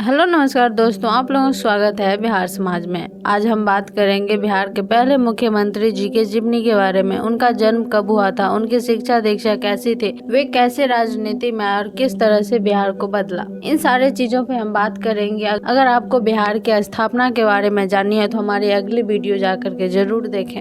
Hello नमस्कार दोस्तों, आप लोगों का स्वागत है बिहार समाज में। आज हम बात करेंगे बिहार के पहले मुख्यमंत्री जीके जिब्नी के बारे में। उनका जन्म कब हुआ था, उनकी शिक्षा दीक्षा कैसी थी, वे कैसे राजनीति में आए और किस तरह से बिहार को बदला, इन सारे चीजों पे हम बात करेंगे। अगर आपको बिहार की स्थापना के बारे में जाननी है तो हमारी अगली वीडियो जाकर के जरूर देखें।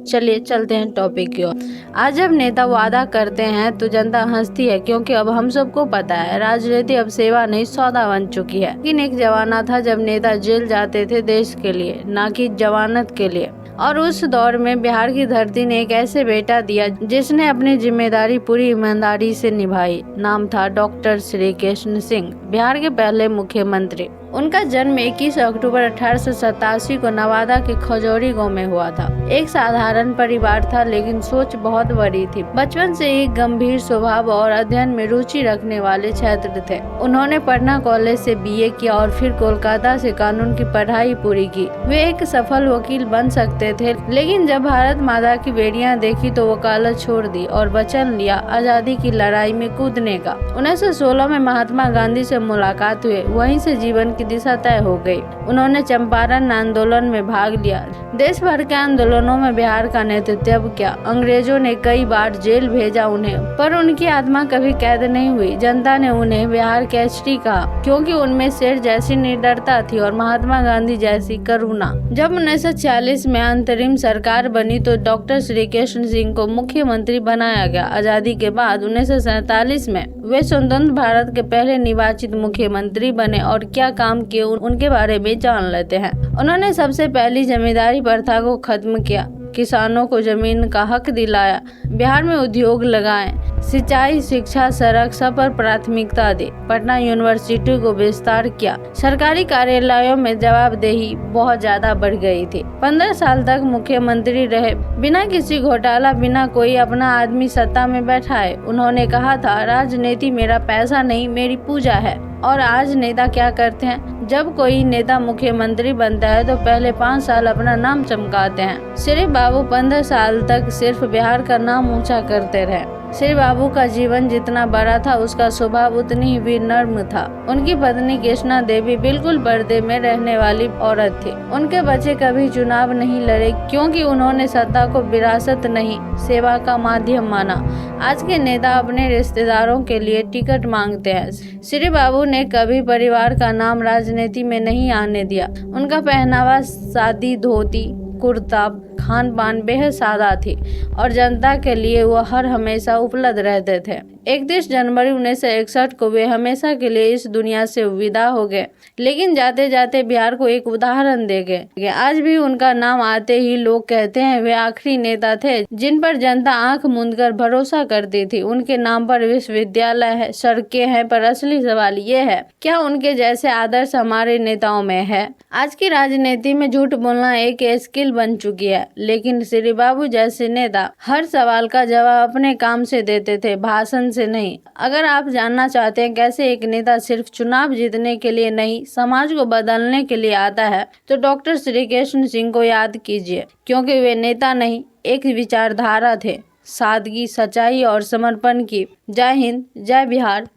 चलिए चलते हैं टॉपिक की ओर। आज जब नेता वादा करते हैं तो जनता हंसती है, क्योंकि अब हम सबको पता है राजनीति अब सेवा नहीं सौदा बन चुकी है। लेकिन एक जमाना था जब नेता जेल जाते थे देश के लिए, ना कि जमानत के लिए। और उस दौर में बिहार की धरती ने एक ऐसे बेटा दिया जिसने अपनी जिम्मेदारी पूरी ईमानदारी से निभाई। नाम था डॉक्टर श्री कृष्ण सिंह, बिहार के पहले मुख्यमंत्री। उनका जन्म 21 अक्टूबर 1887 को नवादा के खजौरी गांव में हुआ था। एक साधारण परिवार था, लेकिन सोच बहुत बड़ी थी। बचपन से ही गंभीर स्वभाव और अध्ययन में रुचि रखने वाले छात्र थे। उन्होंने पटना कॉलेज से बीए किया और फिर कोलकाता से कानून की पढ़ाई पूरी की। वे एक सफल वकील बन सकते थे, लेकिन जब भारत माता की बेड़ियां देखी तो वकालत छोड़ दी और वचन लिया आजादी की लड़ाई में कूदने का। 1916 में महात्मा गांधी से मुलाकात हुई, वहीं से जीवन की दिशा तय हो गई। उन्होंने चंपारण आंदोलन में भाग लिया। देश भर के आंदोलनों में बिहार का नेतृत्व किया। अंग्रेजों ने कई बार जेल भेजा उन्हें, पर उनकी आत्मा कभी कैद नहीं हुई। जनता ने उन्हें बिहार के एचटी कहा, क्योंकि उनमें शेर जैसी निडरता थी और महात्मा गांधी जैसी करुणा। जब 1940 में अंतरिम सरकार बनी तो डॉक्टर श्री कृष्ण सिंह को मुख्यमंत्री बनाया गया। आजादी के बाद 1947 में वे स्वतंत्र भारत के पहले निर्वाचित मुख्यमंत्री बने और क्या काम किए उनके बारे में जान लेते हैं। उन्होंने सबसे पहली जमींदारी प्रथा को खत्म किया, किसानों को जमीन का हक दिलाया, बिहार में उद्योग लगाए, सिंचाई, शिक्षा, सड़क सब पर प्राथमिकता दी। पटना यूनिवर्सिटी को विस्तार किया। सरकारी कार्यालयों में जवाबदेही बहुत ज्यादा बढ़ गई थी। 15 साल तक मुख्यमंत्री रहे, बिना किसी घोटाला, बिना कोई अपना आदमी सत्ता में बैठाए। उन्होंने कहा था, राजनीति मेरा पैसा नहीं, मेरी पूजा है। और आज नेता क्या करते हैं? जब कोई नेता मुख्यमंत्री बनता है तो पहले 5 साल अपना नाम चमकाते हैं। श्री बाबू 15 साल तक सिर्फ बिहार का नाम ऊंचा करते रहे। श्री बाबू का जीवन जितना बड़ा था, उसका स्वभाव उतनी ही विनम्र था। उनकी पत्नी कृष्णा देवी बिल्कुल पर्दे में रहने वाली औरत थी। उनके बच्चे कभी चुनाव नहीं लड़े, क्योंकि उन्होंने सत्ता को विरासत नहीं, सेवा का माध्यम माना। आज के नेता अपने रिश्तेदारों के लिए टिकट मांगते हैं। श्री बाबू ने कभी परिवार का नाम राजनीति में नहीं आने दिया। उनका पहनावा सादी धोती कुर्ता, खान पान बेहद सादा थी और जनता के लिए वो हर हमेशा उपलब्ध रहते थे। 31 जनवरी 1961 को वे हमेशा के लिए इस दुनिया से विदा हो गए, लेकिन जाते जाते बिहार को एक उदाहरण दे गए। आज भी उनका नाम आते ही लोग कहते हैं वे आखिरी नेता थे जिन पर जनता आंख मूंदकर भरोसा करती थी। उनके नाम पर विश्वविद्यालय है, सड़कें हैं, पर असली सवाल ये है, क्या उनके जैसे आदर्श हमारे नेताओं में है? आज की राजनीति में झूठ बोलना एक स्किल बन चुकी है, लेकिन श्री बाबू जैसे नेता हर सवाल का जवाब अपने काम से देते थे, भाषण से नहीं। अगर आप जानना चाहते हैं कैसे एक नेता सिर्फ चुनाव जीतने के लिए नहीं, समाज को बदलने के लिए आता है, तो डॉक्टर श्री कृष्ण सिंह को याद कीजिए, क्योंकि वे नेता नहीं, एक विचारधारा थे, सादगी, सच्चाई और समर्पण की। जय हिंद, जय बिहार।